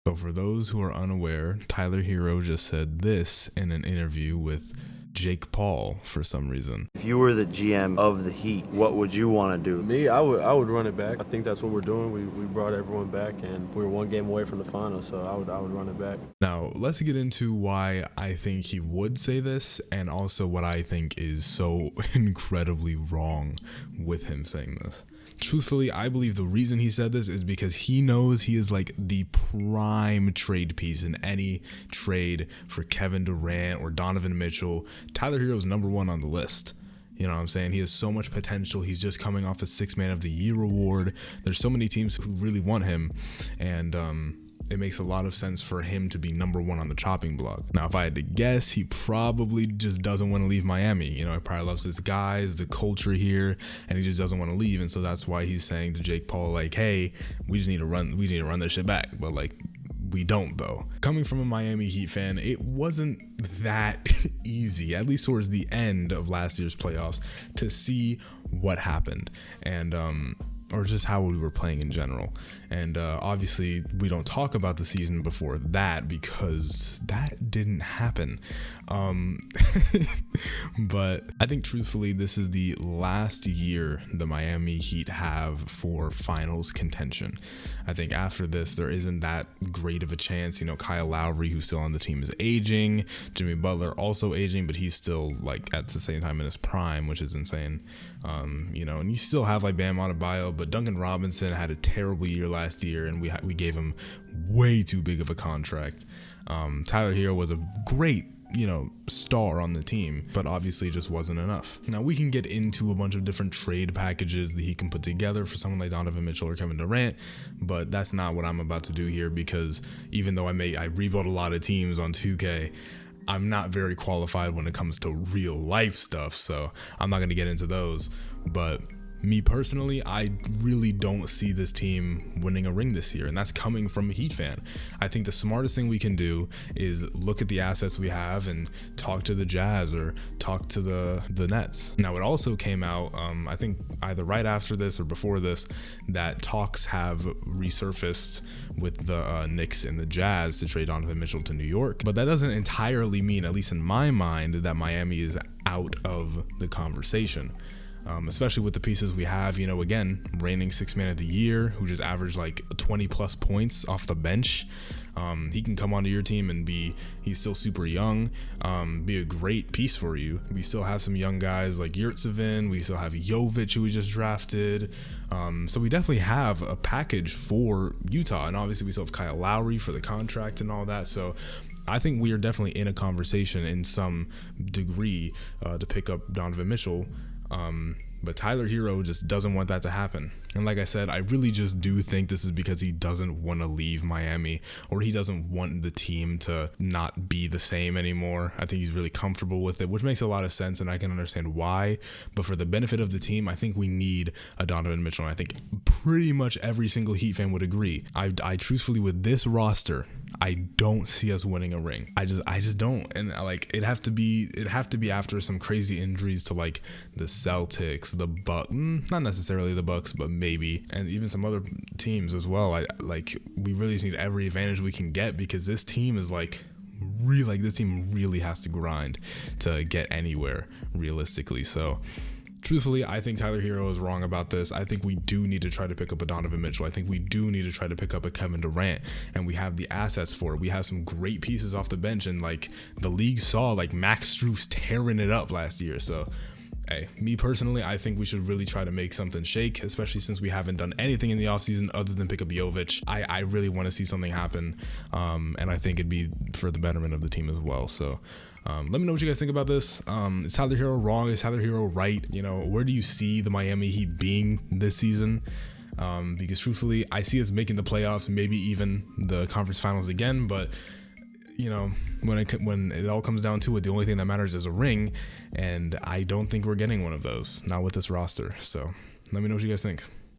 So for those who are unaware, Tyler Herro just said this in an interview with Jake Paul for some reason. If you were the GM of the Heat, what would you want to do? Me, I would run it back. I think that's what we're doing. We brought everyone back, and we were one game away from the finals, so I would run it back. Now, let's get into why I think he would say this, and also what I think is so incredibly wrong with him saying this. Truthfully, I believe the reason he said this is because he knows he is like the prime trade piece in any trade for Kevin Durant or Donovan Mitchell. Tyler Herro is number one on the list. You know what I'm saying? He has so much potential. He's just coming off a Sixth Man of the Year award. There's so many teams who really want him, and it makes a lot of sense for him to be number one on the chopping block. Now, if I had to guess, he probably just doesn't want to leave Miami. You know, he probably loves his guys, the culture here, and he just doesn't want to leave. And so that's why he's saying to Jake Paul, like, hey, we need to run this shit back. But like, we don't though. Coming from a Miami Heat fan, it wasn't that easy, at least towards the end of last year's playoffs, to see what happened. And or just how we were playing in general. And obviously we don't talk about the season before that because that didn't happen. But I think truthfully, this is the last year the Miami Heat have for finals contention. I think after this, there isn't that great of a chance. You know, Kyle Lowry, who's still on the team, is aging. Jimmy Butler also aging, but he's still like at the same time in his prime, which is insane. You know, and you still have like Bam Adebayo, but Duncan Robinson had a terrible year last year, and we gave him way too big of a contract. Tyler Herro was a great, you know, star on the team, but obviously it just wasn't enough. Now we can get into a bunch of different trade packages that he can put together for someone like Donovan Mitchell or Kevin Durant, but that's not what I'm about to do here, because even though I rebuilt a lot of teams on 2K, I'm not very qualified when it comes to real life stuff, so I'm not going to get into those. But me personally, I really don't see this team winning a ring this year, and that's coming from a Heat fan. I think the smartest thing we can do is look at the assets we have and talk to the Jazz or talk to the Nets. Now, it also came out, I think either right after this or before this, that talks have resurfaced with the Knicks and the Jazz to trade Donovan Mitchell to New York. But that doesn't entirely mean, at least in my mind, that Miami is out of the conversation. Especially with the pieces we have, you know, again, reigning Sixth Man of the Year, who just averaged like 20 plus points off the bench. He can come onto your team and he's still super young, be a great piece for you. We still have some young guys like Yurtsevin. We still have Jovic, who we just drafted. So we definitely have a package for Utah. And obviously we still have Kyle Lowry for the contract and all that. So I think we are definitely in a conversation in some degree to pick up Donovan Mitchell. But Tyler Herro just doesn't want that to happen. And like I said, I really just do think this is because he doesn't want to leave Miami, or he doesn't want the team to not be the same anymore. I think he's really comfortable with it, which makes a lot of sense, and I can understand why. But for the benefit of the team, I think we need a Donovan Mitchell, and I think pretty much every single Heat fan would agree. I truthfully, with this roster, I don't see us winning a ring. I just don't. And like it'd have to be after some crazy injuries to like the Celtics, the Bucks, not necessarily the Bucks, but maybe, and even some other teams as well. We really just need every advantage we can get, because this team is this team really has to grind to get anywhere realistically. So truthfully, I think Tyler Herro is wrong about this. I think we do need to try to pick up a Donovan Mitchell. I think we do need to try to pick up a Kevin Durant, and we have the assets for it. We have some great pieces off the bench, and like the league saw like Max Strus tearing it up last year. So hey, me personally, I think we should really try to make something shake, especially since we haven't done anything in the offseason other than pick up Jovic. I really want to see something happen, and I think it'd be for the betterment of the team as well. So let me know what you guys think about this. Is Tyler Herro wrong? Is Tyler Herro right? You know, where do you see the Miami Heat being this season? Because truthfully, I see us making the playoffs, maybe even the conference finals again, but you know, when it all comes down to it, the only thing that matters is a ring, and I don't think we're getting one of those, not with this roster. So let me know what you guys think.